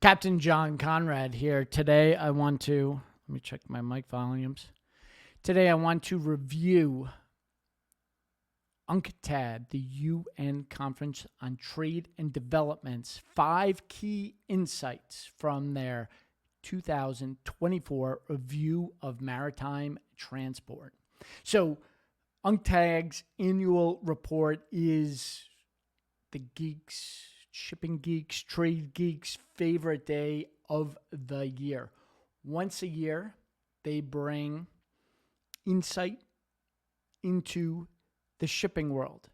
Captain John Konrad here. Today I want to, let me check my mic volumes. Today I want to review UNCTAD, the UN Conference on Trade and Development's 5 key insights from their 2024 review of maritime transport. So UNCTAD's annual report is the shipping geeks, trade geeks' favorite day of the year. Once a year, they bring insight into the shipping world.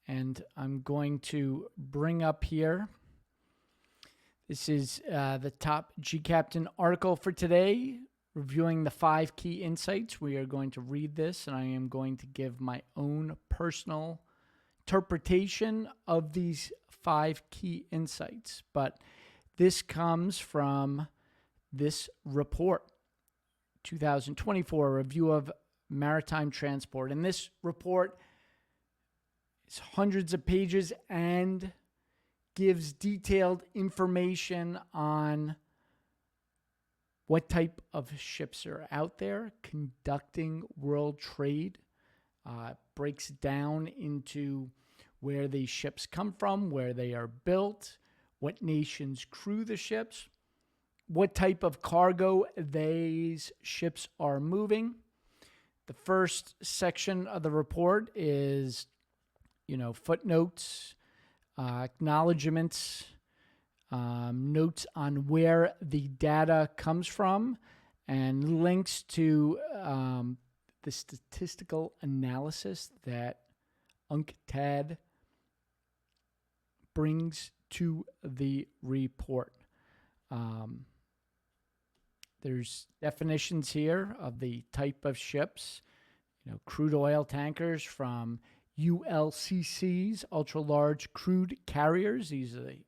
And I'm going to bring up here, this is the top G-Captain article for today, reviewing the 5 key insights. We are going to read this, and I am going to give my own personal interpretation of these 5 key insights. But this comes from this report, 2024 review of maritime transport. And this report is hundreds of pages and gives detailed information on what type of ships are out there conducting world trade. Breaks down into where these ships come from, where they are built, what nations crew the ships, what type of cargo these ships are moving. The first section of the report is, footnotes, acknowledgments, notes on where the data comes from, and links to the statistical analysis that UNCTAD brings to the report. There's definitions here of the type of ships, crude oil tankers from ULCCs, ultra-large crude carriers. These are the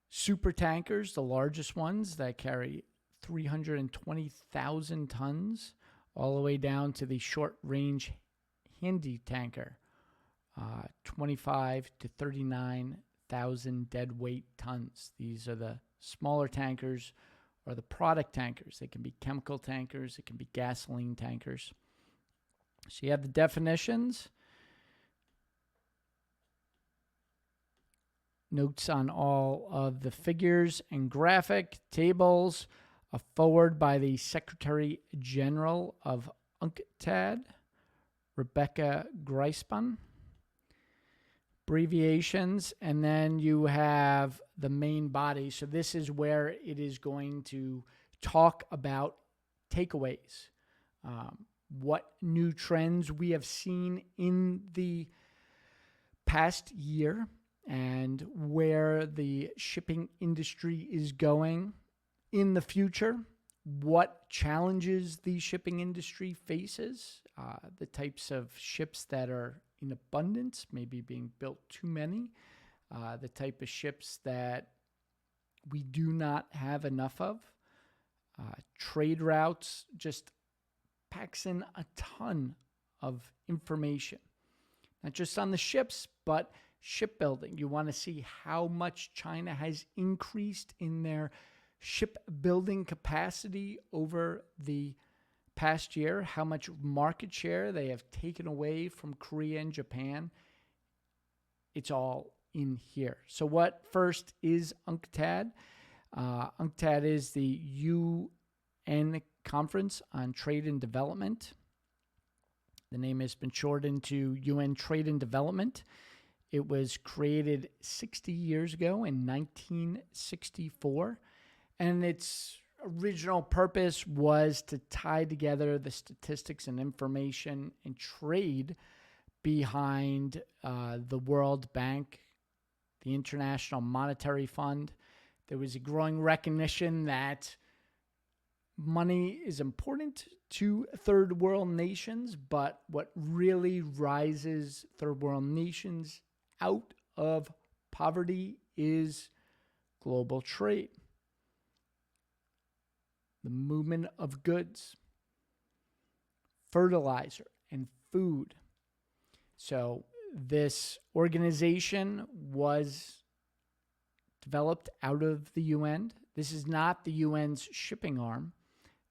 super tankers, the largest ones that carry 320,000 tons, all the way down to the short-range handy tanker, 25 to 39,000 deadweight tons. These are the smaller tankers or the product tankers. They can be chemical tankers. It can be gasoline tankers. So you have the definitions, notes on all of the figures and graphic tables, a forward by the Secretary General of UNCTAD, Rebecca Greispan, abbreviations, and then you have the main body. So this is where it is going to talk about takeaways, what new trends we have seen in the past year, and where the shipping industry is going in the future, what challenges the shipping industry faces, the types of ships that are in abundance, maybe being built too many, the type of ships that we do not have enough of, trade routes, just packs in a ton of information, not just on the ships, but shipbuilding. You want to see how much China has increased in their shipbuilding capacity over the past year, how much market share they have taken away from Korea and Japan. It's all in here. So what first is UNCTAD? UNCTAD is the UN Conference on Trade and Development. The name has been shortened to UN Trade and Development. It was created 60 years ago in 1964. And its original purpose was to tie together the statistics and information and trade behind the World Bank, the International Monetary Fund. There was a growing recognition that money is important to third world nations, but what really rises third world nations out of poverty is global trade, the movement of goods, fertilizer, and food. So this organization was developed out of the UN. This is not the UN's shipping arm.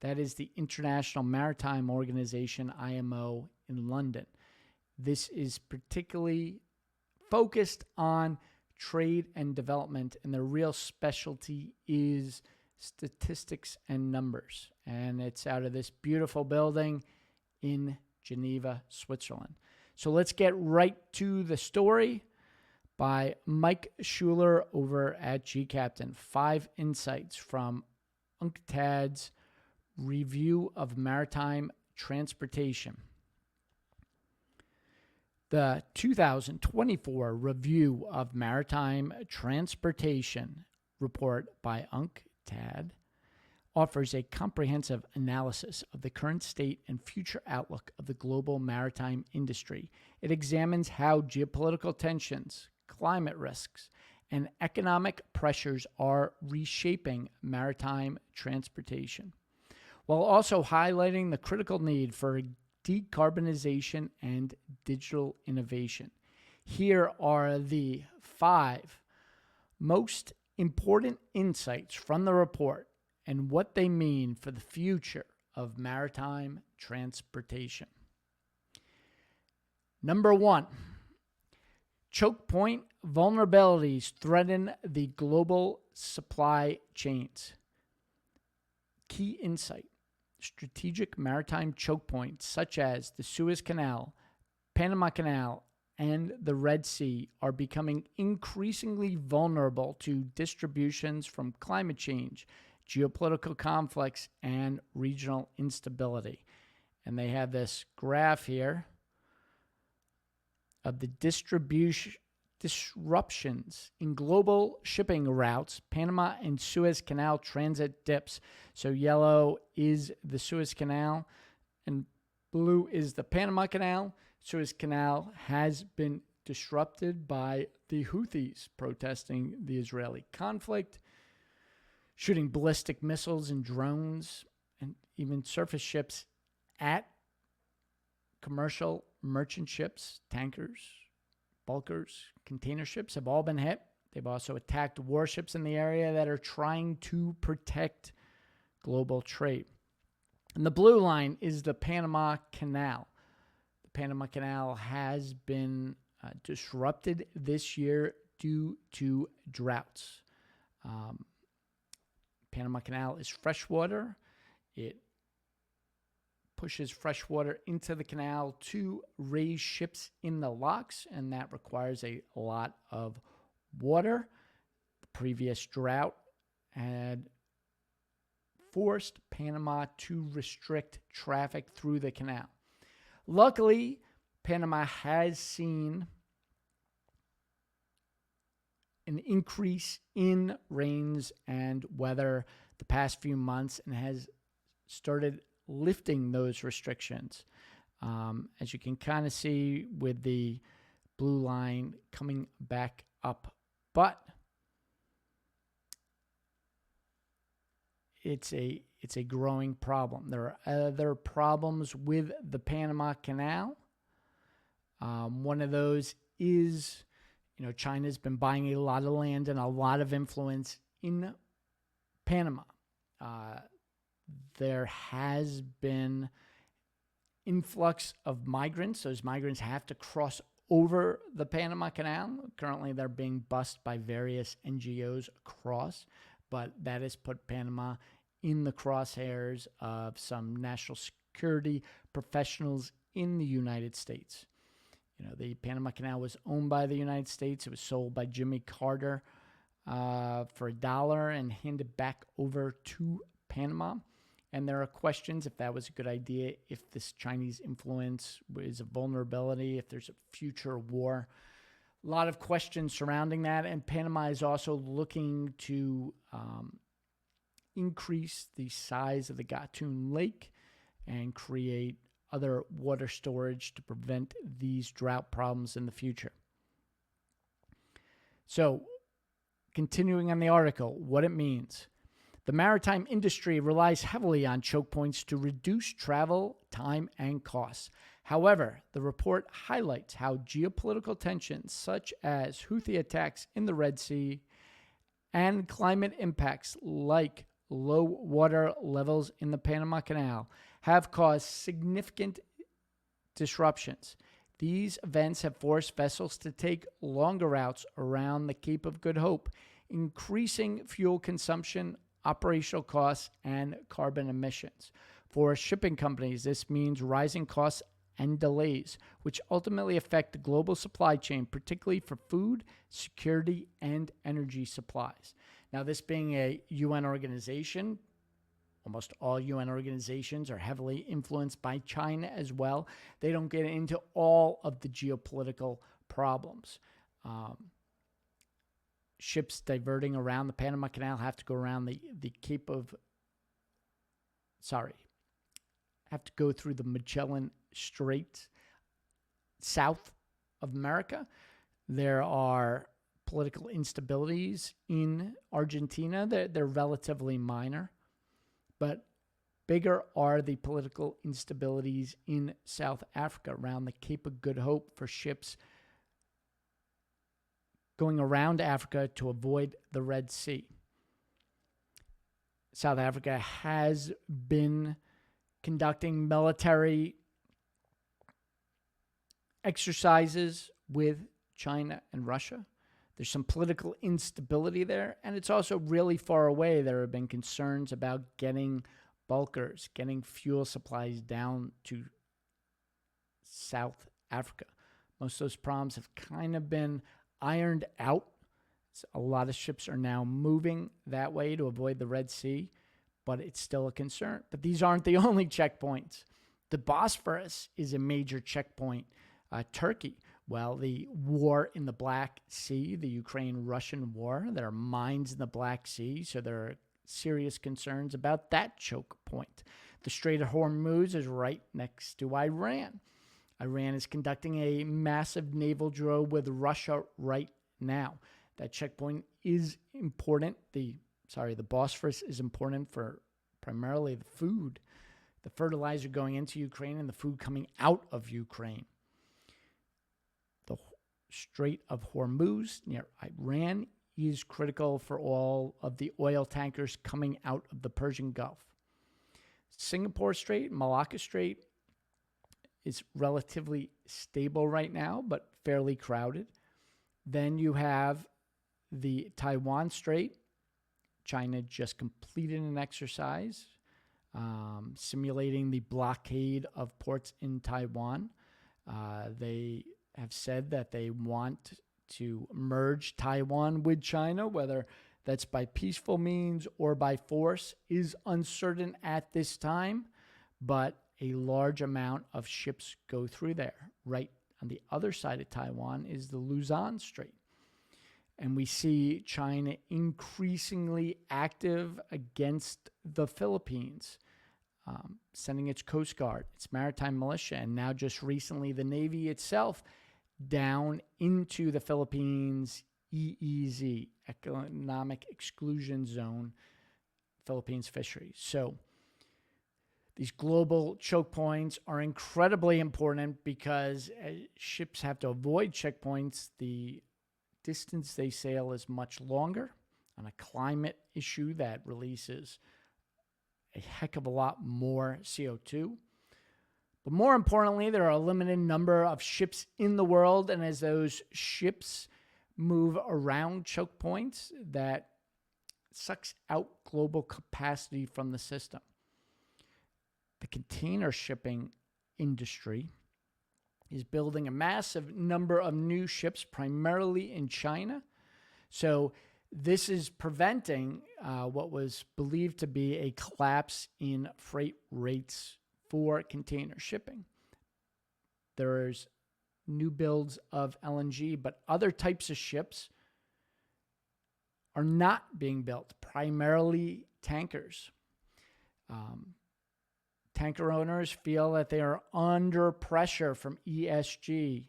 That is the International Maritime Organization, IMO, in London. This is particularly focused on trade and development, and their real specialty is statistics and numbers. And it's out of this beautiful building in Geneva, Switzerland. So let's get right to the story by Mike Schuler over at Captain. 5 insights from UNCTAD's Review of Maritime Transportation. The 2024 Review of Maritime Transportation report by UNCTAD offers a comprehensive analysis of the current state and future outlook of the global maritime industry. It examines how geopolitical tensions, climate risks, and economic pressures are reshaping maritime transportation, while also highlighting the critical need for decarbonization and digital innovation. Here are the 5 most important insights from the report and what they mean for the future of maritime transportation. Number 1, chokepoint vulnerabilities threaten the global supply chains. Key insight: strategic maritime chokepoints such as the Suez Canal, Panama Canal, and the Red Sea are becoming increasingly vulnerable to distributions from climate change, geopolitical conflicts, and regional instability. And they have this graph here of the disruptions in global shipping routes, Panama and Suez Canal transit dips. So yellow is the Suez Canal and blue is the Panama Canal. Suez Canal has been disrupted by the Houthis protesting the Israeli conflict, shooting ballistic missiles and drones, and even surface ships at commercial merchant ships, tankers, bulkers, container ships have all been hit. They've also attacked warships in the area that are trying to protect global trade. And the blue line is the Panama Canal. The Panama Canal has been disrupted this year due to droughts. Panama Canal is freshwater. It pushes fresh water into the canal to raise ships in the locks, and that requires a lot of water. The previous drought had forced Panama to restrict traffic through the canal. Luckily, Panama has seen an increase in rains and weather the past few months and has started lifting those restrictions, as you can kind of see with the blue line coming back up. But it's a growing problem. There are other problems with the Panama Canal. One of those is, China's been buying a lot of land and a lot of influence in Panama. There has been influx of migrants. Those migrants have to cross over the Panama Canal. Currently, they're being bussed by various NGOs across, but that has put Panama in the crosshairs of some national security professionals in the United States. The Panama Canal was owned by the United States. It was sold by Jimmy Carter for $1 and handed back over to Panama. And there are questions if that was a good idea, if this Chinese influence is a vulnerability, if there's a future war. A lot of questions surrounding that. And Panama is also looking to increase the size of the Gatun Lake and create other water storage to prevent these drought problems in the future. So, continuing on the article, what it means. The maritime industry relies heavily on choke points to reduce travel, time, and costs. However, the report highlights how geopolitical tensions, such as Houthi attacks in the Red Sea, and climate impacts like low water levels in the Panama Canal have caused significant disruptions. These events have forced vessels to take longer routes around the Cape of Good Hope, increasing fuel consumption, operational costs, and carbon emissions. For shipping companies, this means rising costs and delays, which ultimately affect the global supply chain, particularly for food, security, and energy supplies. Now, this being a UN organization, almost all UN organizations are heavily influenced by China as well. They don't get into all of the geopolitical problems. Ships diverting around the Panama Canal have to go around the Cape of, have to go through the Magellan Strait south of America. There are political instabilities in Argentina. They're relatively minor, but bigger are the political instabilities in South Africa around the Cape of Good Hope for ships going around Africa to avoid the Red Sea. South Africa has been conducting military exercises with China and Russia. There's some political instability there, and it's also really far away. There have been concerns about getting bulkers, getting fuel supplies down to South Africa. Most of those problems have kind of been ironed out. So a lot of ships are now moving that way to avoid the Red Sea, but it's still a concern. But these aren't the only checkpoints. The Bosphorus is a major checkpoint. Turkey, well, the war in the Black Sea, the Ukraine-Russian war, there are mines in the Black Sea, so there are serious concerns about that choke point. The Strait of Hormuz is right next to Iran. Iran is conducting a massive naval drill with Russia right now. That checkpoint is important. The Bosphorus is important for primarily the food, the fertilizer going into Ukraine and the food coming out of Ukraine. The Strait of Hormuz near Iran is critical for all of the oil tankers coming out of the Persian Gulf. Singapore Strait, Malacca Strait is relatively stable right now, but fairly crowded. Then you have the Taiwan Strait. China just completed an exercise simulating the blockade of ports in Taiwan. They have said that they want to merge Taiwan with China, whether that's by peaceful means or by force is uncertain at this time, but a large amount of ships go through there. Right on the other side of Taiwan is the Luzon Strait. And we see China increasingly active against the Philippines, sending its Coast Guard, its maritime militia, and now just recently the Navy itself down into the Philippines EEZ, Economic Exclusion Zone, Philippines fisheries. So these global choke points are incredibly important because ships have to avoid checkpoints. The distance they sail is much longer on a climate issue that releases a heck of a lot more CO2. But more importantly, there are a limited number of ships in the world, and as those ships move around choke points, that sucks out global capacity from the system. The container shipping industry is building a massive number of new ships, primarily in China. So this is preventing what was believed to be a collapse in freight rates for container shipping. There's new builds of LNG, but other types of ships are not being built, primarily tankers. Tanker owners feel that they are under pressure from ESG,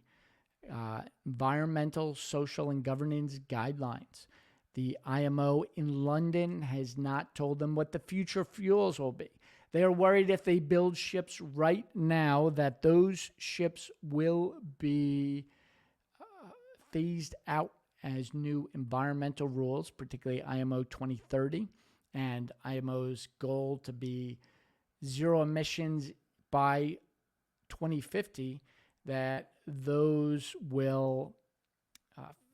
environmental, social, and governance guidelines. The IMO in London has not told them what the future fuels will be. They are worried if they build ships right now that those ships will be phased out as new environmental rules, particularly IMO 2030 and IMO's goal to be zero emissions by 2050, that those will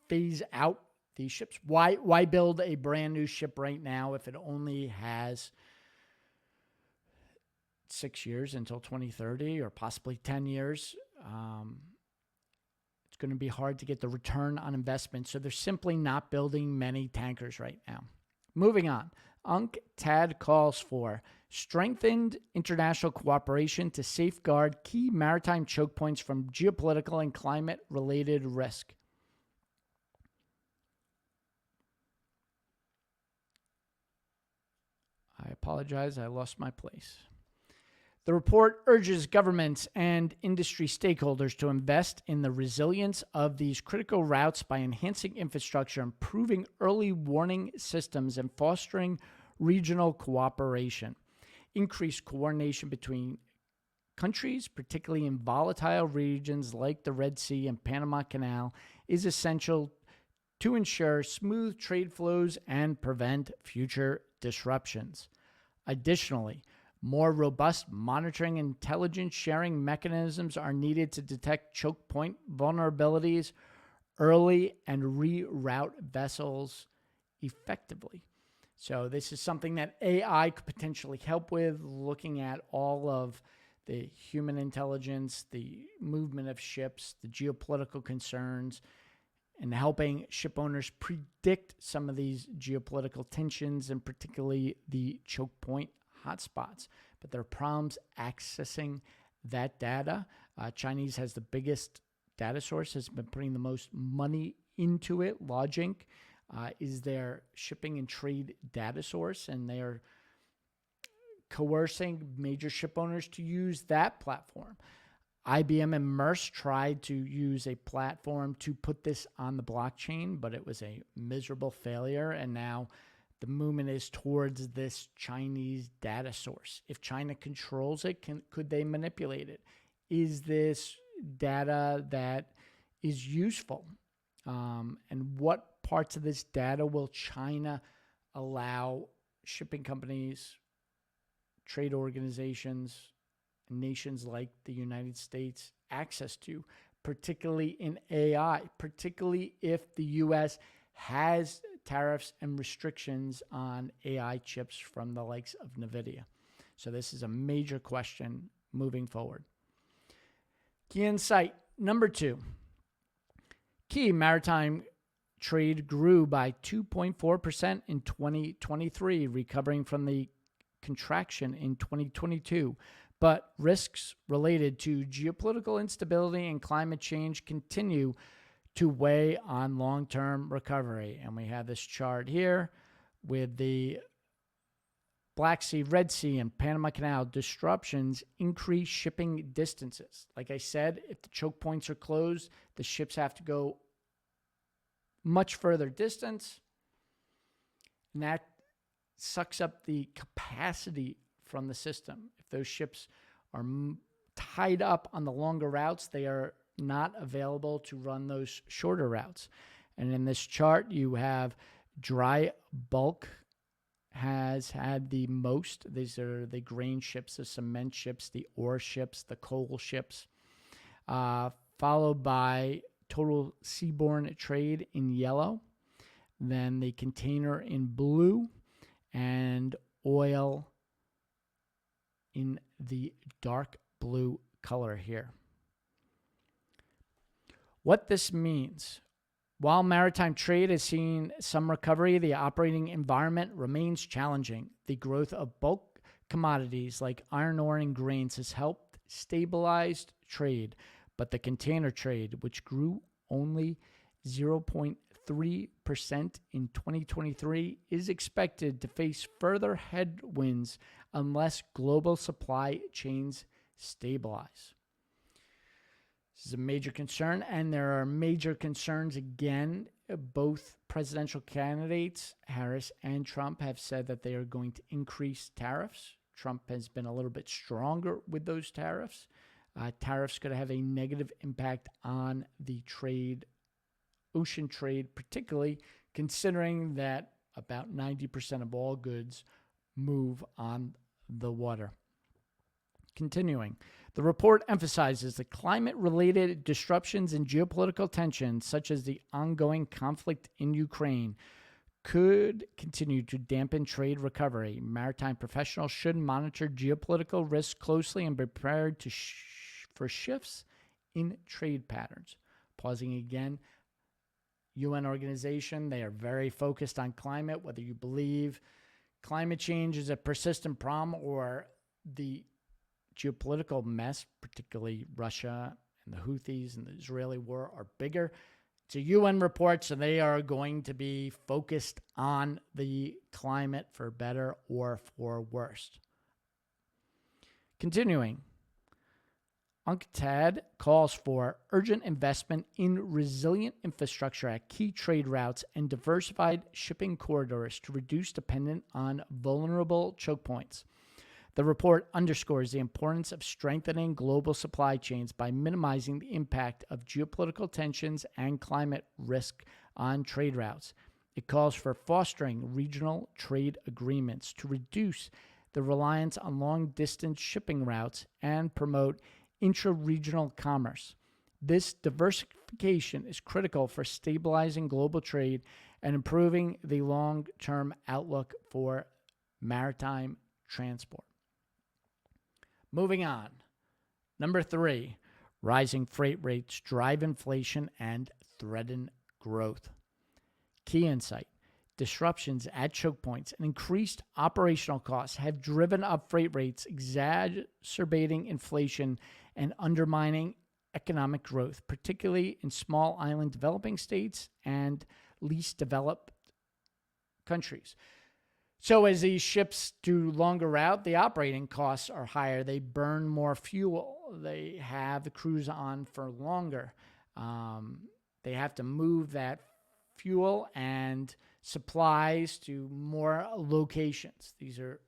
phase out these ships. Why build a brand new ship right now if it only has 6 years until 2030 or possibly 10 years? It's going to be hard to get the return on investment. So they're simply not building many tankers right now. Moving on. UNCTAD calls for strengthened international cooperation to safeguard key maritime choke points from geopolitical and climate-related risk. I apologize, I lost my place. The report urges governments and industry stakeholders to invest in the resilience of these critical routes by enhancing infrastructure, improving early warning systems, and fostering regional cooperation. Increased coordination between countries, particularly in volatile regions like the Red Sea and Panama Canal, is essential to ensure smooth trade flows and prevent future disruptions. Additionally, more robust monitoring and intelligence sharing mechanisms are needed to detect choke point vulnerabilities early and reroute vessels effectively. So this is something that AI could potentially help with, looking at all of the human intelligence, the movement of ships, the geopolitical concerns, and helping ship owners predict some of these geopolitical tensions and particularly the choke point hotspots. But there are problems accessing that data. Chinese has the biggest data source, has been putting the most money into it. Lodging is their shipping and trade data source, and they are coercing major ship owners to use that platform. IBM and Maersk tried to use a platform to put this on the blockchain, but it was a miserable failure, and now the movement is towards this Chinese data source. If China controls it, could they manipulate it? Is this data that is useful? And what parts of this data will China allow shipping companies, trade organizations, nations like the United States access to, particularly in AI, particularly if the U.S. has tariffs and restrictions on AI chips from the likes of NVIDIA. So this is a major question moving forward. Key insight number 2. Key maritime trade grew by 2.4% in 2023, recovering from the contraction in 2022. But risks related to geopolitical instability and climate change continue to weigh on long-term recovery. And we have this chart here with the Black Sea, Red Sea, and Panama Canal disruptions increase shipping distances. Like I said, if the choke points are closed, the ships have to go much further distance, and that sucks up the capacity from the system. If those ships are tied up on the longer routes, they are not available to run those shorter routes. And in this chart, you have dry bulk has had the most. These are the grain ships, the cement ships, the ore ships, the coal ships, followed by total seaborne trade in yellow, then the container in blue, and oil in the dark blue color here. What this means: while maritime trade has seen some recovery, the operating environment remains challenging. The growth of bulk commodities like iron ore and grains has helped stabilize trade, but the container trade, which grew only 0.3% in 2023, is expected to face further headwinds unless global supply chains stabilize. This is a major concern, and there are major concerns again. Both presidential candidates, Harris and Trump, have said that they are going to increase tariffs. Trump has been a little bit stronger with those tariffs. Tariffs could have a negative impact on the trade ocean trade, particularly considering that about 90% of all goods move on the water. Continuing, the report emphasizes that climate-related disruptions and geopolitical tensions, such as the ongoing conflict in Ukraine, could continue to dampen trade recovery. Maritime professionals should monitor geopolitical risks closely and be prepared for shifts in trade patterns. Pausing again, UN organization, they are very focused on climate, whether you believe climate change is a persistent problem or the geopolitical mess, particularly Russia and the Houthis and the Israeli war, are bigger. It's a UN report, so they are going to be focused on the climate for better or for worse. Continuing, UNCTAD calls for urgent investment in resilient infrastructure at key trade routes and diversified shipping corridors to reduce dependence on vulnerable choke points. The report underscores the importance of strengthening global supply chains by minimizing the impact of geopolitical tensions and climate risk on trade routes. It calls for fostering regional trade agreements to reduce the reliance on long-distance shipping routes and promote intra-regional commerce. This diversification is critical for stabilizing global trade and improving the long-term outlook for maritime transport. Moving on. Number 3, rising freight rates drive inflation and threaten growth. Key insight. Disruptions at choke points and increased operational costs have driven up freight rates, exacerbating inflation and undermining economic growth, particularly in small island developing states and least developed countries. So as these ships do longer route, the operating costs are higher. They burn more fuel. They have the crews on for longer. They have to move that fuel and supplies to more locations. These are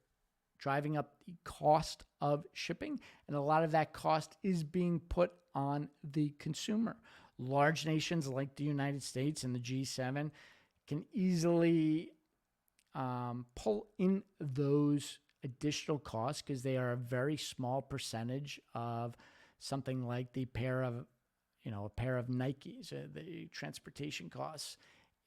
driving up the cost of shipping, and a lot of that cost is being put on the consumer. Large nations like the United States and the G7 can easily pull in those additional costs because they are a very small percentage of something like a pair of Nikes. The transportation costs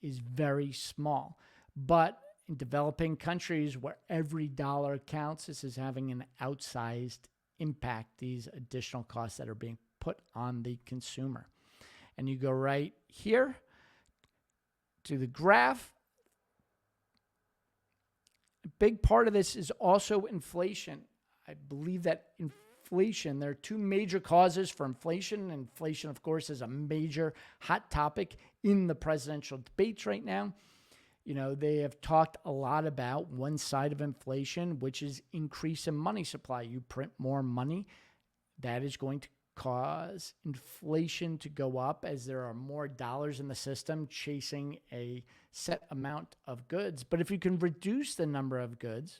is very small. But in developing countries where every dollar counts, this is having an outsized impact, these additional costs that are being put on the consumer. And you go right here to the graph. A big part of this is also inflation. I believe that inflation, there are two major causes for inflation. Inflation, of course, is a major hot topic in the presidential debates right now. You know, they have talked a lot about one side of inflation, which is increase in money supply. You print more money, that is going to cause inflation to go up as there are more dollars in the system chasing a set amount of goods. But if you can reduce the number of goods,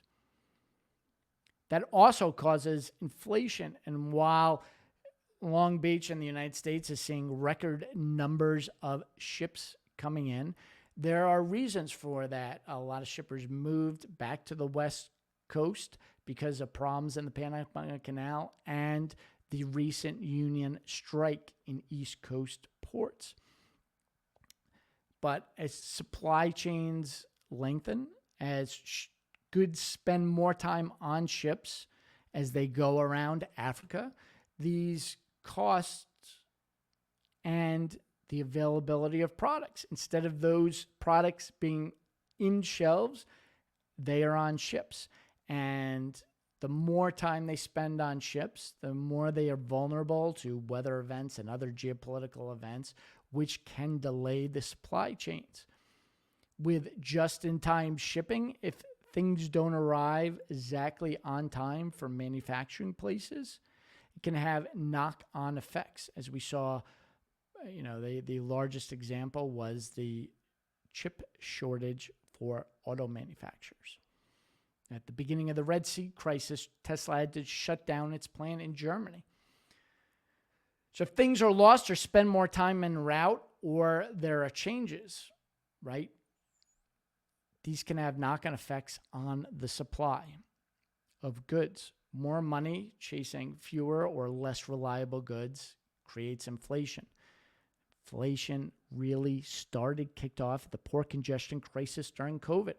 that also causes inflation. And while Long Beach in the United States is seeing record numbers of ships coming in, there are reasons for that. A lot of shippers moved back to the West Coast because of problems in the Panama Canal and the recent union strike in East Coast ports. But as supply chains lengthen, as goods spend more time on ships as they go around Africa, these costs and the availability of products, instead of those products being in shelves, they are on ships. And the more time they spend on ships, the more they are vulnerable to weather events and other geopolitical events, which can delay the supply chains. With just-in-time shipping, if things don't arrive exactly on time from manufacturing places, it can have knock-on effects. As we saw, the largest example was the chip shortage for auto manufacturers. At the beginning of the Red Sea crisis, Tesla had to shut down its plant in Germany. So if things are lost or spend more time en route, or there are changes, right? These can have knock-on effects on the supply of goods. More money chasing fewer or less reliable goods creates inflation. Inflation really kicked off the port congestion crisis during COVID.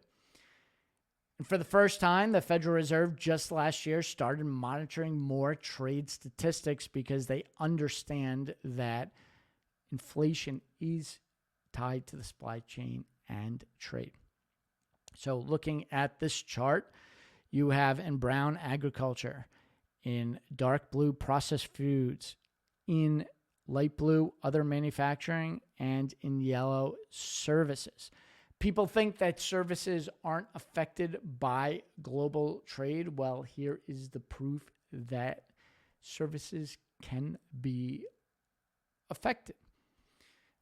And for the first time, the Federal Reserve just last year started monitoring more trade statistics because they understand that inflation is tied to the supply chain and trade. So looking at this chart, you have in brown agriculture, in dark blue processed foods, in light blue other manufacturing, and in yellow services. People think that services aren't affected by global trade. Well, here is the proof that services can be affected.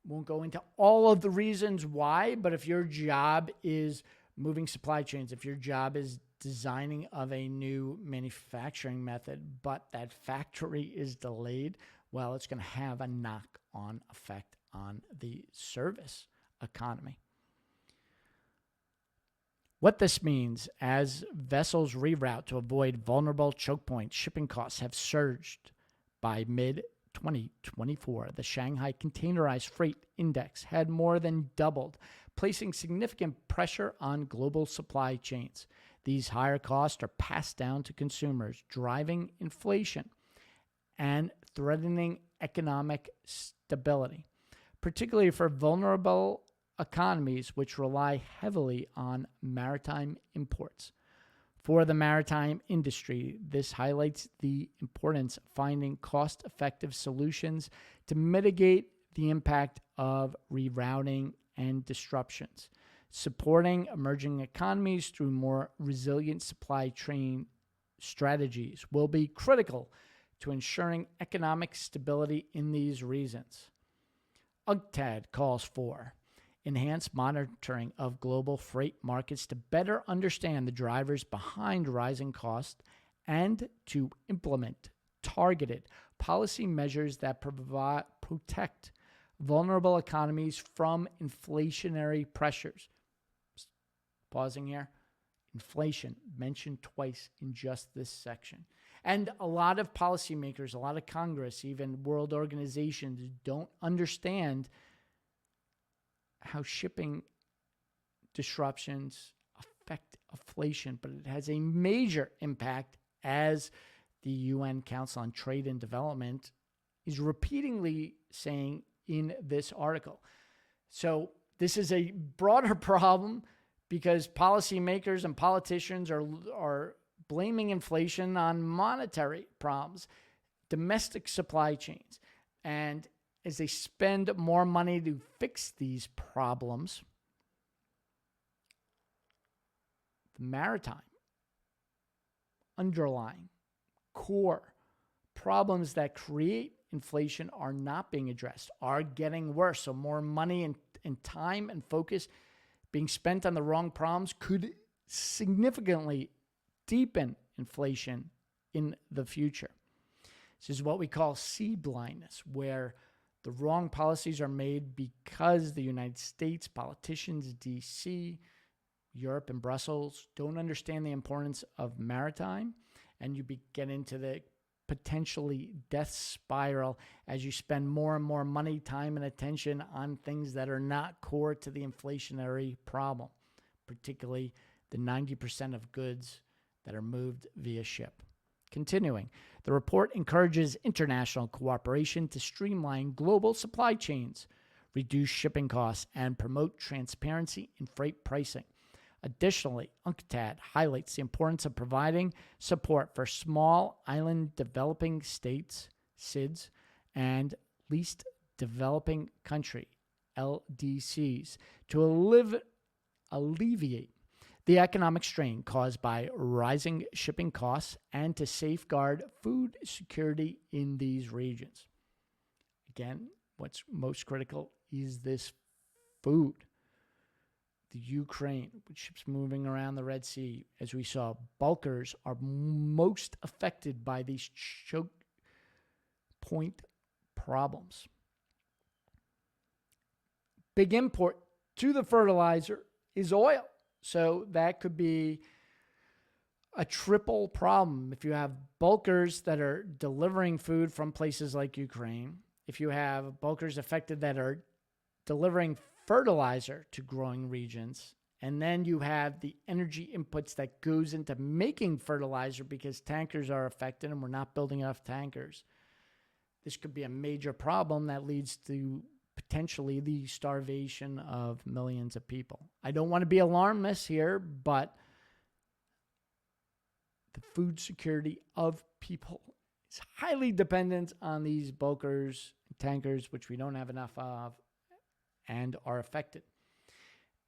Won't go into all of the reasons why, but if your job is moving supply chains, if your job is designing of a new manufacturing method, but that factory is delayed, well, it's going to have a knock-on effect on the service economy. What this means, as vessels reroute to avoid vulnerable choke points, shipping costs have surged. By mid-2024, the Shanghai Containerized Freight Index had more than doubled, placing significant pressure on global supply chains. These higher costs are passed down to consumers, driving inflation and threatening economic stability, particularly for vulnerable economies which rely heavily on maritime imports. For the maritime industry, this highlights the importance of finding cost-effective solutions to mitigate the impact of rerouting and disruptions. Supporting emerging economies through more resilient supply chain strategies will be critical to ensuring economic stability in these regions. UNCTAD calls for enhanced monitoring of global freight markets to better understand the drivers behind rising costs and to implement targeted policy measures that protect vulnerable economies from inflationary pressures. Pausing here. Inflation mentioned twice in just this section. And a lot of policymakers, a lot of Congress, even world organizations don't understand how shipping disruptions affect inflation, but it has a major impact, as the UN Council on Trade and Development is repeatedly saying in this article. So this is a broader problem because policymakers and politicians are blaming inflation on monetary problems, domestic supply chains, and as they spend more money to fix these problems, the maritime underlying core problems that create inflation are not being addressed, are getting worse. So more money and time and focus being spent on the wrong problems could significantly deepen inflation in the future. This is what we call sea blindness, where the wrong policies are made because the United States, politicians, D.C., Europe, and Brussels don't understand the importance of maritime, and you get into the potentially death spiral as you spend more and more money, time, and attention on things that are not core to the inflationary problem, particularly the 90% of goods that are moved via ship. Continuing, the report encourages international cooperation to streamline global supply chains, reduce shipping costs, and promote transparency in freight pricing. Additionally, UNCTAD highlights the importance of providing support for small island developing states, SIDS, and least developing country, LDCs, to alleviate the economic strain caused by rising shipping costs and to safeguard food security in these regions. Again, what's most critical is this food. The Ukraine, with ships moving around the Red Sea, as we saw, bulkers are most affected by these choke point problems. big import to the fertilizer is oil. So that could be a triple problem. If you have bulkers that are delivering food from places like Ukraine, if you have bulkers affected that are delivering fertilizer to growing regions, and then you have the energy inputs that goes into making fertilizer because tankers are affected and we're not building enough tankers, this could be a major problem that leads to potentially the starvation of millions of people. I don't want to be alarmist here, but the food security of people is highly dependent on these bulkers, tankers, which we don't have enough of and are affected.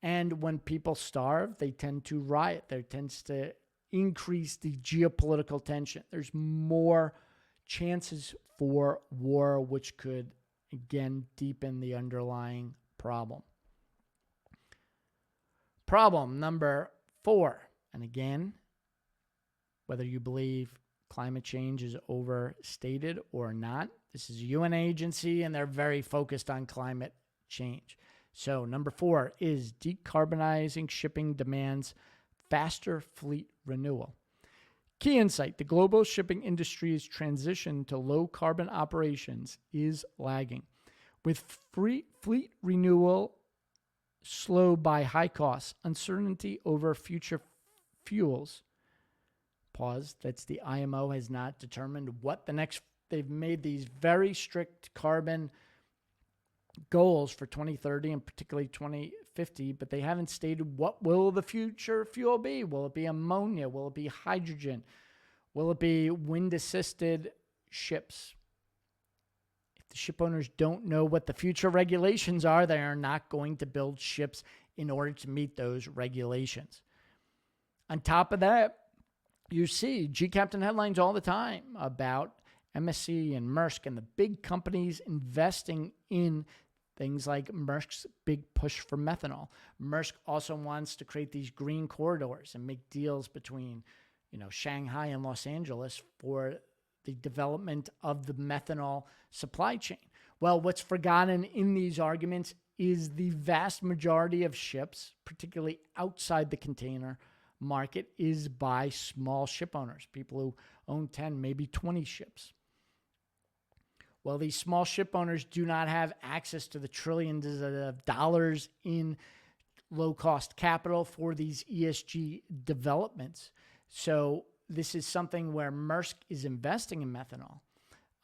And when people starve, they tend to riot. There tends to increase the geopolitical tension. There's more chances for war, which could, again, deepen the underlying problem. Problem number 4, and again, whether you believe climate change is overstated or not, this is a UN agency and they're very focused on climate change. So number 4 is decarbonizing shipping demands faster fleet renewal. Key insight: the global shipping industry's transition to low carbon operations is lagging, with fleet renewal slowed by high costs, uncertainty over future fuels. Pause. That's the IMO has not determined what the next. They've made these very strict carbon goals for 2030 and particularly 2050, but they haven't stated what will the future fuel be. Will it be ammonia? Will it be hydrogen? Will it be wind-assisted ships? If the ship owners don't know what the future regulations are, they are not going to build ships in order to meet those regulations. On top of that, you see Captain headlines all the time about MSC and Maersk and the big companies investing in things like Maersk's big push for methanol. Maersk also wants to create these green corridors and make deals between, Shanghai and Los Angeles for the development of the methanol supply chain. Well, what's forgotten in these arguments is the vast majority of ships, particularly outside the container market, is by small ship owners, people who own 10, maybe 20 ships. Well, these small ship owners do not have access to the trillions of dollars in low-cost capital for these ESG developments. So this is something where Maersk is investing in methanol,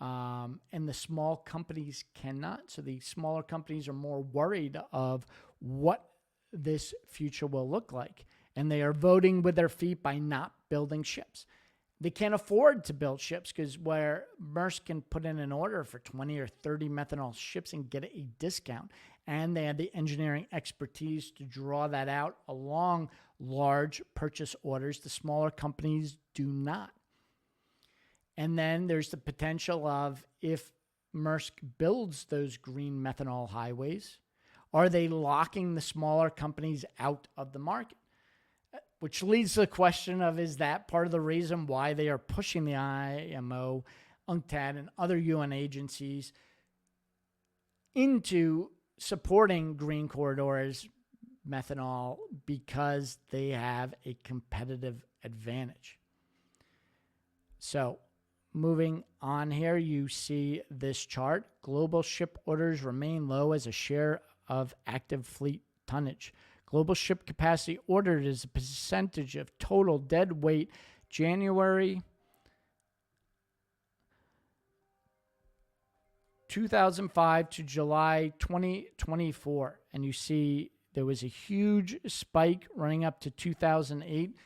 and the small companies cannot. So the smaller companies are more worried of what this future will look like, and they are voting with their feet by not building ships. They can't afford to build ships because where Maersk can put in an order for 20 or 30 methanol ships and get a discount, and they have the engineering expertise to draw that out along large purchase orders, the smaller companies do not. And then there's the potential of, if Maersk builds those green methanol highways, are they locking the smaller companies out of the market? Which leads to the question of, is that part of the reason why they are pushing the IMO, UNCTAD, and other UN agencies into supporting green corridors, methanol, because they have a competitive advantage? So moving on here, you see this chart. Global ship orders remain low as a share of active fleet tonnage. Global ship capacity ordered as a percentage of total dead weight January 2005 to July 2024. And you see there was a huge spike running up to 2008.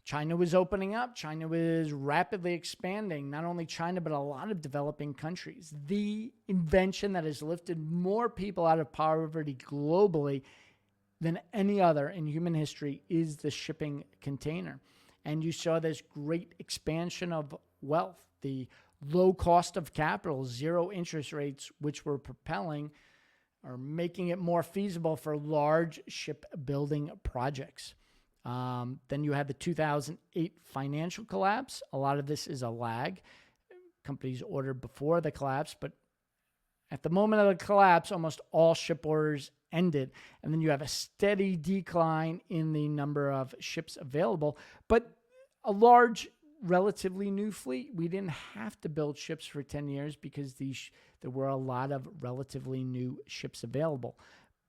China was opening up. China was rapidly expanding. Not only China, but a lot of developing countries. The invention that has lifted more people out of poverty globally than any other in human history is the shipping container. And you saw this great expansion of wealth, the low cost of capital, zero interest rates, which were propelling or making it more feasible for large shipbuilding projects. Then you had the 2008 financial collapse. A lot of this is a lag. Companies ordered before the collapse, but at the moment of the collapse, almost all ship orders ended. And then you have a steady decline in the number of ships available, but a large, relatively new fleet. We didn't have to build ships for 10 years because there were a lot of relatively new ships available.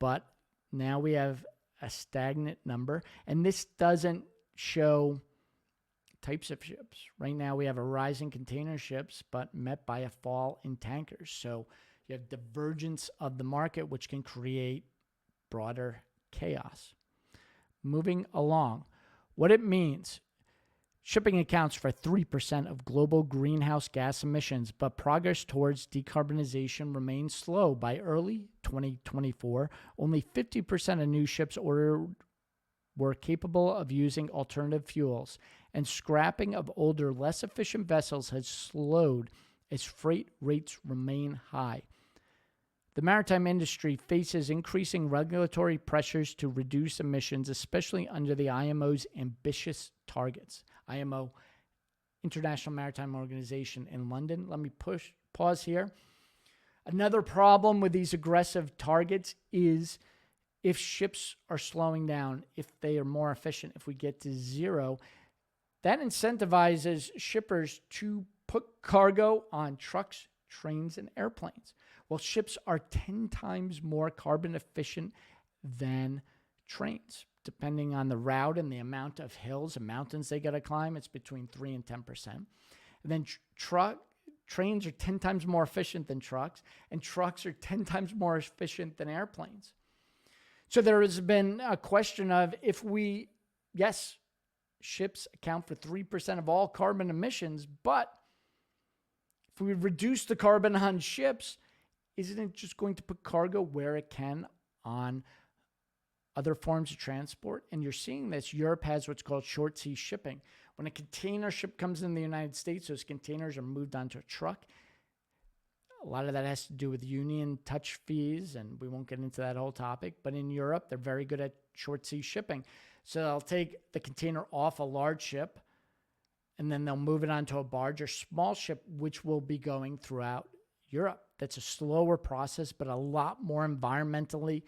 But now we have a stagnant number, and this doesn't show types of ships. Right now we have a rise in container ships, but met by a fall in tankers. So you have divergence of the market, which can create broader chaos. Moving along, what it means. Shipping accounts for 3% of global greenhouse gas emissions, but progress towards decarbonization remains slow. By early 2024, only 50% of new ships ordered were capable of using alternative fuels, and scrapping of older, less efficient vessels has slowed as freight rates remain high. The maritime industry faces increasing regulatory pressures to reduce emissions, especially under the IMO's ambitious targets. IMO, International Maritime Organization in London. Let me pause here. Another problem with these aggressive targets is if ships are slowing down, if they are more efficient, if we get to zero, that incentivizes shippers to put cargo on trucks, trains, and airplanes. Well, ships are 10 times more carbon efficient than trains. Depending on the route and the amount of hills and mountains they got to climb, it's between 3 and 10%. And then trains are 10 times more efficient than trucks, and trucks are 10 times more efficient than airplanes. So there has been a question of yes, ships account for 3% of all carbon emissions, but if we reduce the carbon on ships, isn't it just going to put cargo where it can on other forms of transport? And you're seeing this. Europe has what's called short sea shipping. When a container ship comes in the United States, those containers are moved onto a truck. A lot of that has to do with union touch fees, and we won't get into that whole topic. But in Europe, they're very good at short sea shipping. So they'll take the container off a large ship, and then they'll move it onto a barge or small ship, which will be going throughout Europe. That's a slower process, but a lot more environmentally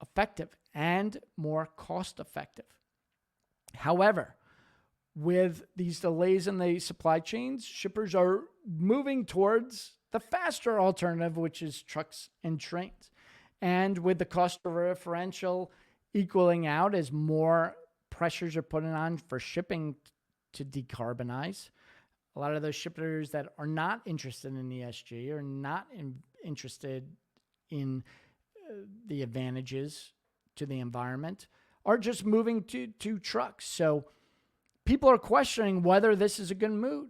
effective and more cost effective. However, with these delays in the supply chains, shippers are moving towards the faster alternative, which is trucks and trains. And with the cost differential equaling out as more pressures are put on for shipping to decarbonize, a lot of those shippers that are not interested in ESG or not interested in the advantages to the environment are just moving to trucks. So people are questioning whether this is a good move.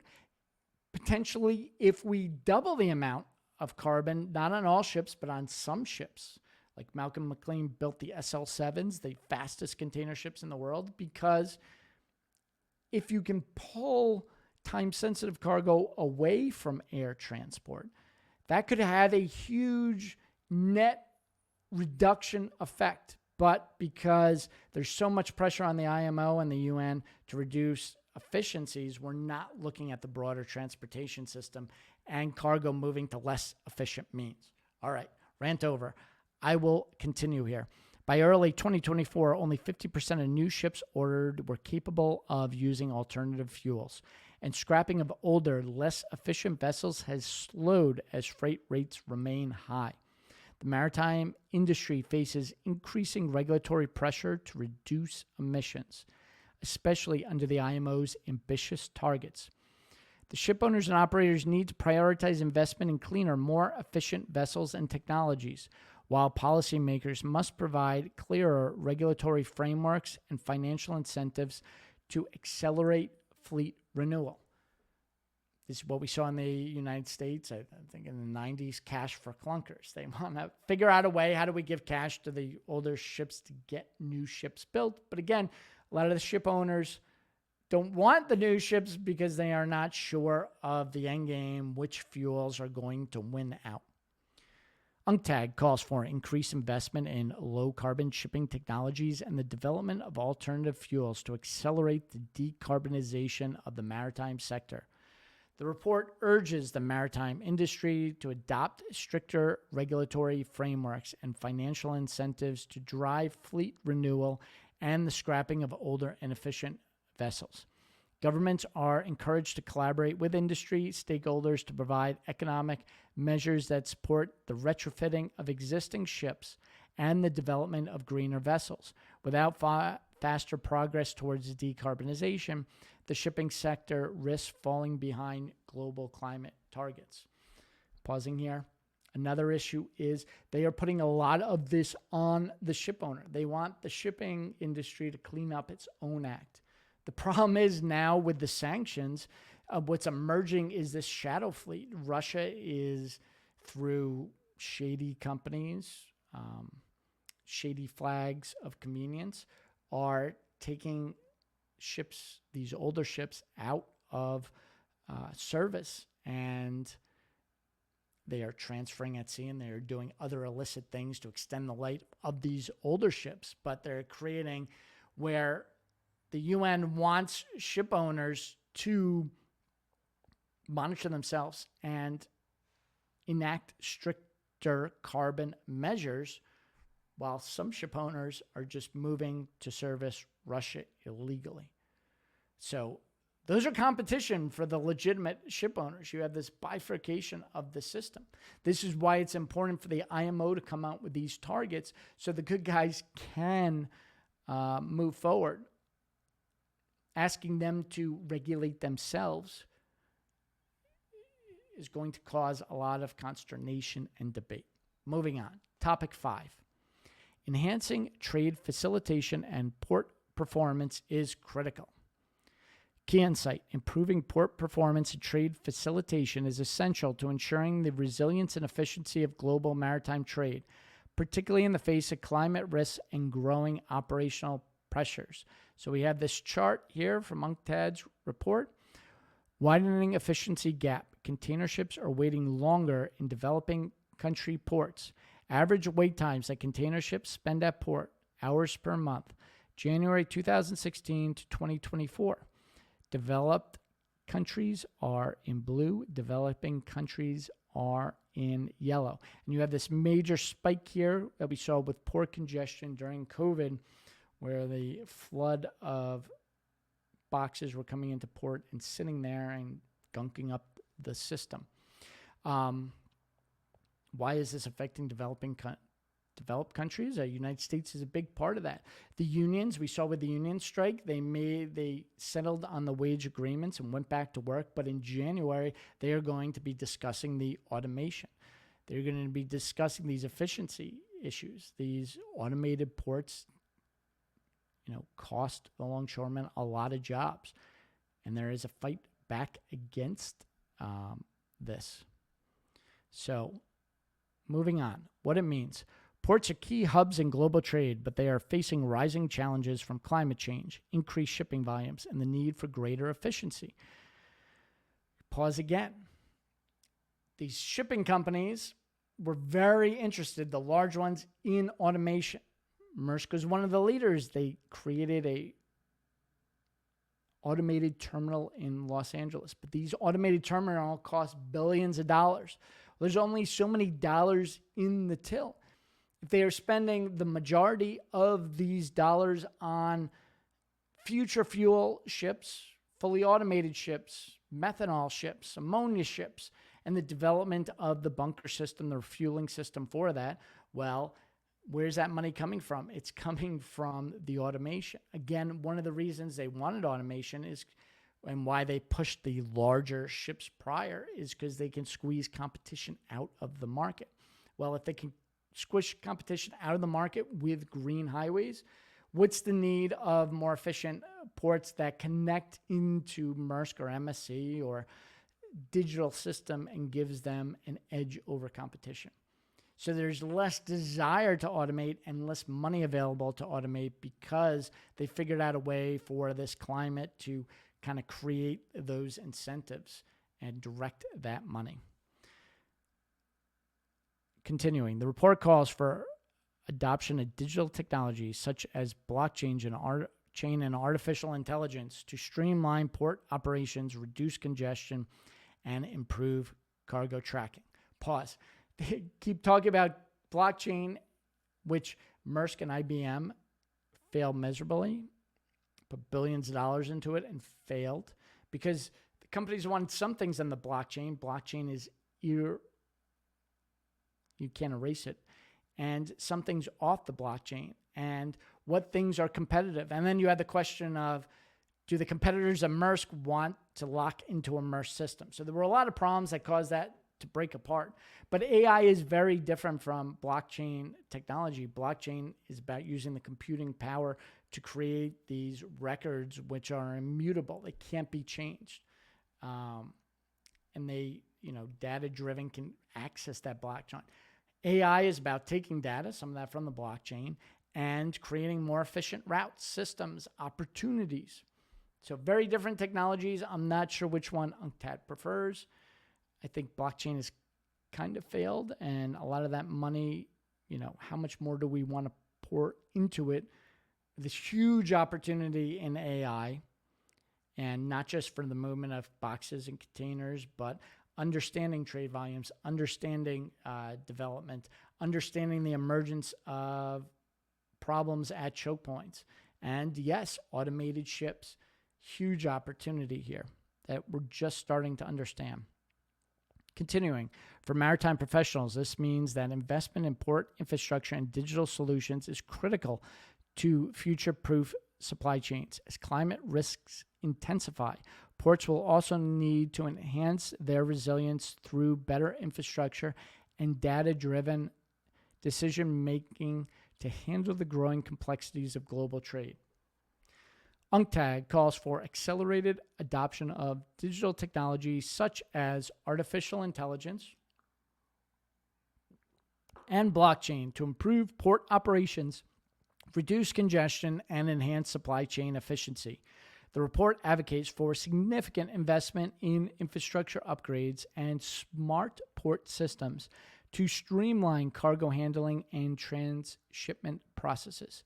Potentially, if we double the amount of carbon, not on all ships, but on some ships, like Malcolm McLean built the SL7s, the fastest container ships in the world, because if you can pull time-sensitive cargo away from air transport, that could have a huge net reduction effect. But because there's so much pressure on the IMO and the UN to reduce efficiencies, we're not looking at the broader transportation system and cargo moving to less efficient means. All right, rant over. I will continue here. By early 2024, only 50% of new ships ordered were capable of using alternative fuels, and scrapping of older, less efficient vessels has slowed as freight rates remain high. The maritime industry faces increasing regulatory pressure to reduce emissions, especially under the IMO's ambitious targets. The ship owners and operators need to prioritize investment in cleaner, more efficient vessels and technologies, while policymakers must provide clearer regulatory frameworks and financial incentives to accelerate fleet renewal. This is what we saw in the United States, I think in the 90s, cash for clunkers. They want to figure out a way, how do we give cash to the older ships to get new ships built? But again, a lot of the ship owners don't want the new ships because they are not sure of the end game, which fuels are going to win out. UNCTAD calls for increased investment in low-carbon shipping technologies and the development of alternative fuels to accelerate the decarbonization of the maritime sector. The report urges the maritime industry to adopt stricter regulatory frameworks and financial incentives to drive fleet renewal and the scrapping of older, inefficient vessels. Governments are encouraged to collaborate with industry stakeholders to provide economic measures that support the retrofitting of existing ships and the development of greener vessels. Without faster progress towards decarbonization, the shipping sector risks falling behind global climate targets. Pausing here. Another issue is they are putting a lot of this on the ship owner. They want the shipping industry to clean up its own act. The problem is now with the sanctions, what's emerging is this shadow fleet. Russia is, through shady companies, shady flags of convenience, are taking ships, these older ships, out of service, and they are transferring at sea, and they are doing other illicit things to extend the life of these older ships. But they're creating where the UN wants ship owners to monitor themselves and enact stricter carbon measures, while some ship owners are just moving to service Russia illegally. So those are competition for the legitimate ship owners. You have this bifurcation of the system. This is why it's important for the IMO to come out with these targets so the good guys can move forward. Asking them to regulate themselves is going to cause a lot of consternation and debate. Moving on. Topic 5. Enhancing trade facilitation and port performance is critical. Key insight: improving port performance and trade facilitation is essential to ensuring the resilience and efficiency of global maritime trade, particularly in the face of climate risks and growing operational pressures. So we have this chart here from UNCTAD's report. Widening efficiency gap. Container ships are waiting longer in developing country ports. Average wait times that container ships spend at port, hours per month, January 2016 to 2024. Developed countries are in blue. Developing countries are in yellow. And you have this major spike here that we saw with port congestion during COVID, where the flood of boxes were coming into port and sitting there and gunking up the system. Why is this affecting developed countries? The United States is a big part of that. The unions, we saw with the union strike, they settled on the wage agreements and went back to work. But in January, they are going to be discussing the automation. They're going to be discussing these efficiency issues. These automated ports, cost the longshoremen a lot of jobs. And there is a fight back against this. So moving on, what it means. Ports are key hubs in global trade, but they are facing rising challenges from climate change, increased shipping volumes, and the need for greater efficiency. Pause again. These shipping companies were very interested, the large ones, in automation. Maersk was one of the leaders. They created a automated terminal in Los Angeles, but these automated terminals cost billions of dollars. There's only so many dollars in the till. If they are spending the majority of these dollars on future fuel ships, fully automated ships, methanol ships, ammonia ships, and the development of the bunker system, the refueling system for that, well, where's that money coming from? It's coming from the automation. Again, one of the reasons they wanted automation is, and why they pushed the larger ships prior, is because they can squeeze competition out of the market. Well, if they can squish competition out of the market with green highways, what's the need of more efficient ports that connect into Maersk or MSC or digital system and gives them an edge over competition? So there's less desire to automate and less money available to automate because they figured out a way for this climate to kind of create those incentives and direct that money. Continuing, the report calls for adoption of digital technologies such as blockchain and artificial intelligence to streamline port operations, reduce congestion, and improve cargo tracking. Pause. They keep talking about blockchain, which Maersk and IBM failed miserably, put billions of dollars into it and failed because the companies want some things on the blockchain. Blockchain is you can't erase it. And some things off the blockchain and what things are competitive. And then you had the question of, do the competitors of Maersk want to lock into a Maersk system? So there were a lot of problems that caused that to break apart. But AI is very different from blockchain technology. Blockchain is about using the computing power to create these records which are immutable. They can't be changed. And they, data-driven can access that blockchain. AI is about taking data, some of that from the blockchain, and creating more efficient routes, systems, opportunities. So very different technologies. I'm not sure which one UNCTAD prefers. I think blockchain has kind of failed, and a lot of that money, how much more do we want to pour into it? This huge opportunity in AI, and not just for the movement of boxes and containers, but understanding trade volumes, understanding development, understanding the emergence of problems at choke points. And yes, automated ships, huge opportunity here that we're just starting to understand. Continuing, for maritime professionals, this means that investment in port infrastructure and digital solutions is critical to future-proof supply chains. As climate risks intensify, ports will also need to enhance their resilience through better infrastructure and data-driven decision-making to handle the growing complexities of global trade. UNCTAD calls for accelerated adoption of digital technologies such as artificial intelligence and blockchain to improve port operations, reduce congestion, and enhance supply chain efficiency. The report advocates for significant investment in infrastructure upgrades and smart port systems to streamline cargo handling and transshipment processes.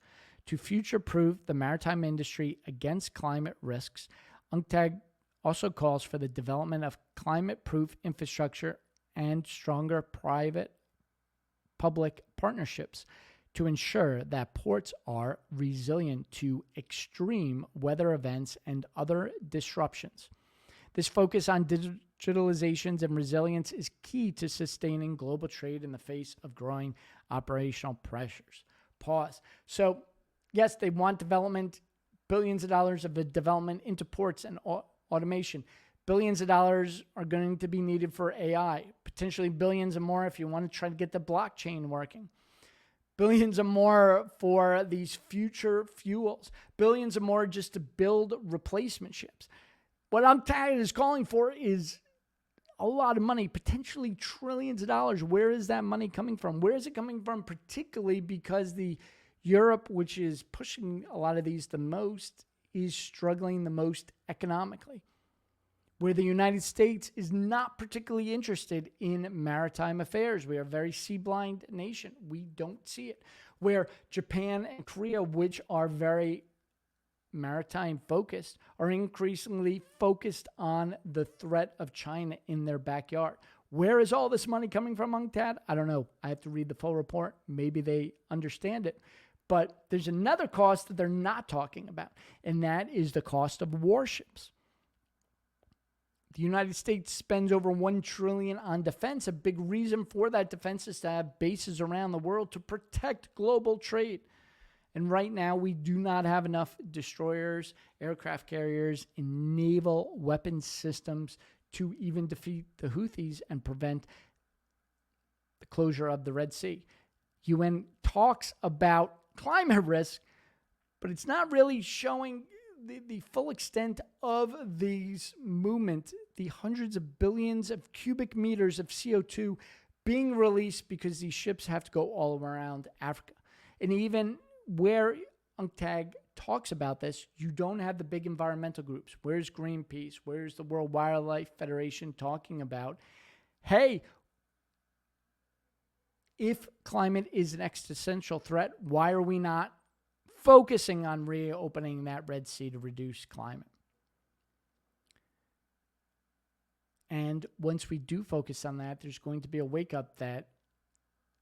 To future-proof the maritime industry against climate risks, UNCTAD also calls for the development of climate-proof infrastructure and stronger private-public partnerships to ensure that ports are resilient to extreme weather events and other disruptions. This focus on digitalizations and resilience is key to sustaining global trade in the face of growing operational pressures. Pause. So, yes, they want development, billions of dollars of development into ports and automation. Billions of dollars are going to be needed for AI, potentially billions and more if you want to try to get the blockchain working. Billions and more for these future fuels. Billions and more just to build replacement ships. What UNCTAD is calling for is a lot of money, potentially trillions of dollars. Where is that money coming from? Where is it coming from? Particularly because the Europe, which is pushing a lot of these the most, is struggling the most economically. Where the United States is not particularly interested in maritime affairs. We are a very sea-blind nation. We don't see it. Where Japan and Korea, which are very maritime focused, are increasingly focused on the threat of China in their backyard. Where is all this money coming from, UNCTAD? I don't know. I have to read the full report. Maybe they understand it. But there's another cost that they're not talking about, and that is the cost of warships. The United States spends over $1 trillion on defense. A big reason for that defense is to have bases around the world to protect global trade. And right now, we do not have enough destroyers, aircraft carriers, and naval weapons systems to even defeat the Houthis and prevent the closure of the Red Sea. UN talks about climate risk, but it's not really showing the full extent of these movements, the hundreds of billions of cubic meters of CO2 being released because these ships have to go all around Africa. And even where UNCTAD talks about this, you don't have the big environmental groups. Where's Greenpeace? Where's the World Wildlife Federation talking about, hey, if climate is an existential threat, why are we not focusing on reopening that Red Sea to reduce climate? And once we do focus on that, there's going to be a wake up that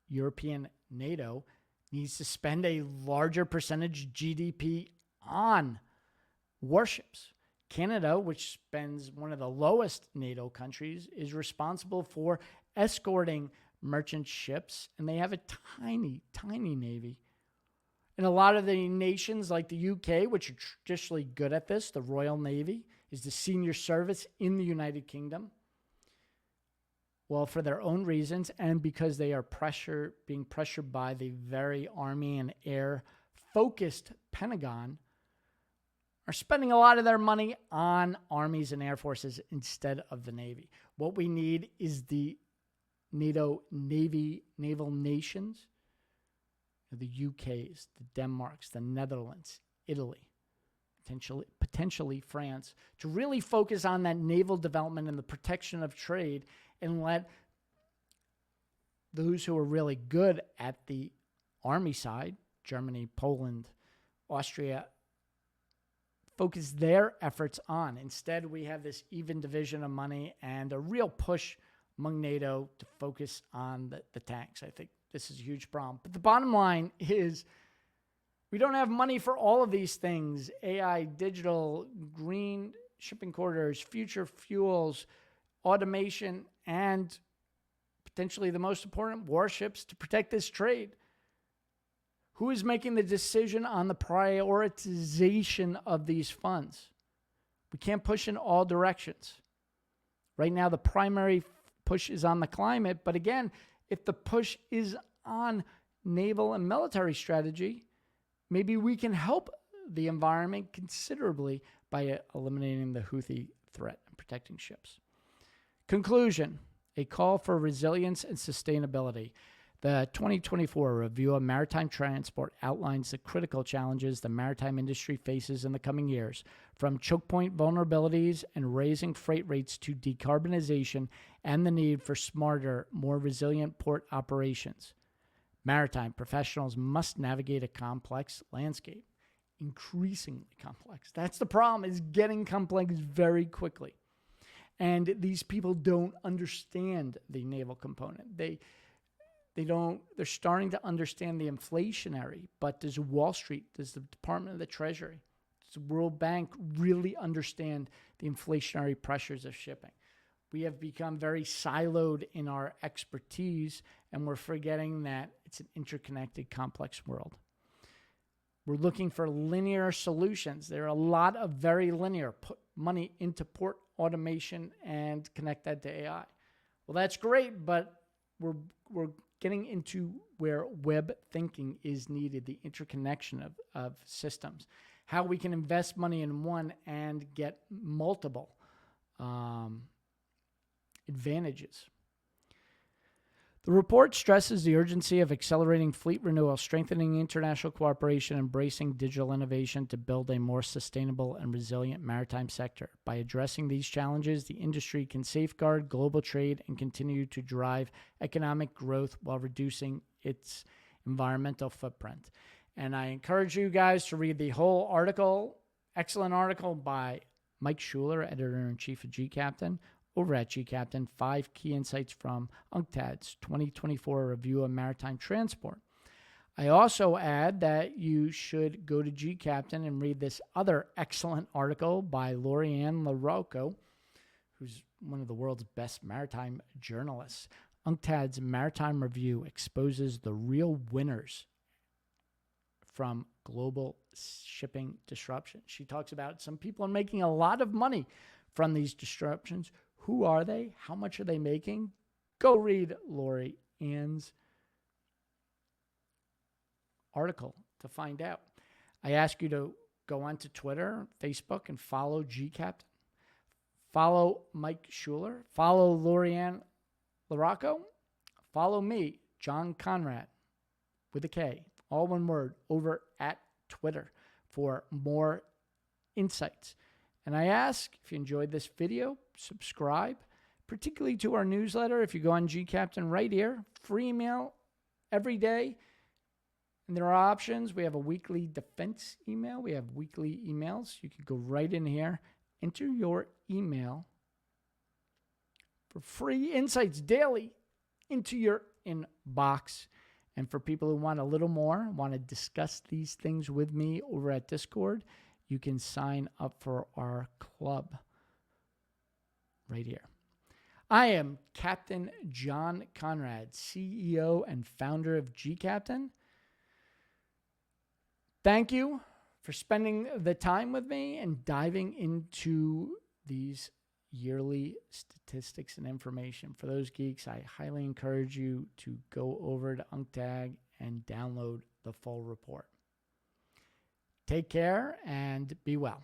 European NATO needs to spend a larger percentage GDP on warships. Canada, which spends one of the lowest NATO countries, is responsible for escorting merchant ships, and they have a tiny, tiny navy. And a lot of the nations like the UK, which are traditionally good at this, the Royal Navy is the senior service in the United Kingdom. Well, for their own reasons and because they are being pressured by the very Army and Air focused Pentagon, are spending a lot of their money on armies and air forces instead of the Navy. What we need is the NATO naval nations, the UKs, the Denmarks, the Netherlands, Italy, potentially France, to really focus on that naval development and the protection of trade, and let those who are really good at the army side, Germany, Poland, Austria, focus their efforts on. Instead, we have this even division of money and a real push among NATO to focus on the tanks. I think this is a huge problem. But the bottom line is we don't have money for all of these things: AI, digital, green shipping corridors, future fuels, automation, and potentially the most important, warships to protect this trade. Who is making the decision on the prioritization of these funds? We can't push in all directions. Right now, the primary push is on the climate. But again, if the push is on naval and military strategy, maybe we can help the environment considerably by eliminating the Houthi threat and protecting ships. Conclusion, a call for resilience and sustainability. The 2024 review of maritime transport outlines the critical challenges the maritime industry faces in the coming years, from chokepoint vulnerabilities and raising freight rates to decarbonization and the need for smarter, more resilient port operations. Maritime professionals must navigate a complex landscape, increasingly complex. That's the problem, is getting complex very quickly. And these people don't understand the naval component. They're starting to understand the inflationary, but does Wall Street, does the Department of the Treasury, does the World Bank really understand the inflationary pressures of shipping? We have become very siloed in our expertise, and we're forgetting that it's an interconnected, complex world. We're looking for linear solutions. There are a lot of very linear. Put money into port automation and connect that to AI. Well, that's great, but we're getting into where web thinking is needed, the interconnection of systems, how we can invest money in one and get multiple advantages. The report stresses the urgency of accelerating fleet renewal, strengthening international cooperation, embracing digital innovation to build a more sustainable and resilient maritime sector. By addressing these challenges, the industry can safeguard global trade and continue to drive economic growth while reducing its environmental footprint. And I encourage you guys to read the whole article, excellent article by Mike Schuler, editor-in-chief of G-Captain, over at G-Captain, 5 key insights from UNCTAD's 2024 review of maritime transport. I also add that you should go to G-Captain and read this other excellent article by Lorianne LaRocco, who's one of the world's best maritime journalists. UNCTAD's Maritime Review exposes the real winners from global shipping disruption. She talks about some people are making a lot of money from these disruptions. Who are they? How much are they making? Go read Lori Ann's article to find out. I ask you to go onto Twitter, Facebook, and follow G-Captain. Follow Mike Schuler. Follow Lorianne LaRocco. Follow me, John Konrad, with a K, all one word, over at Twitter for more insights. And I ask, if you enjoyed this video, subscribe, particularly to our newsletter. If you go on G-Captain right here, free email every day. And there are options. We have a weekly defense email. We have weekly emails. You can go right in here, enter your email, for free insights daily into your inbox. And for people who want a little more, want to discuss these things with me over at Discord, you can sign up for our club right here. I am Captain John Konrad, CEO and founder of Captain. Thank you for spending the time with me and diving into these yearly statistics and information. For those geeks, I highly encourage you to go over to UNCTAD and download the full report. Take care and be well.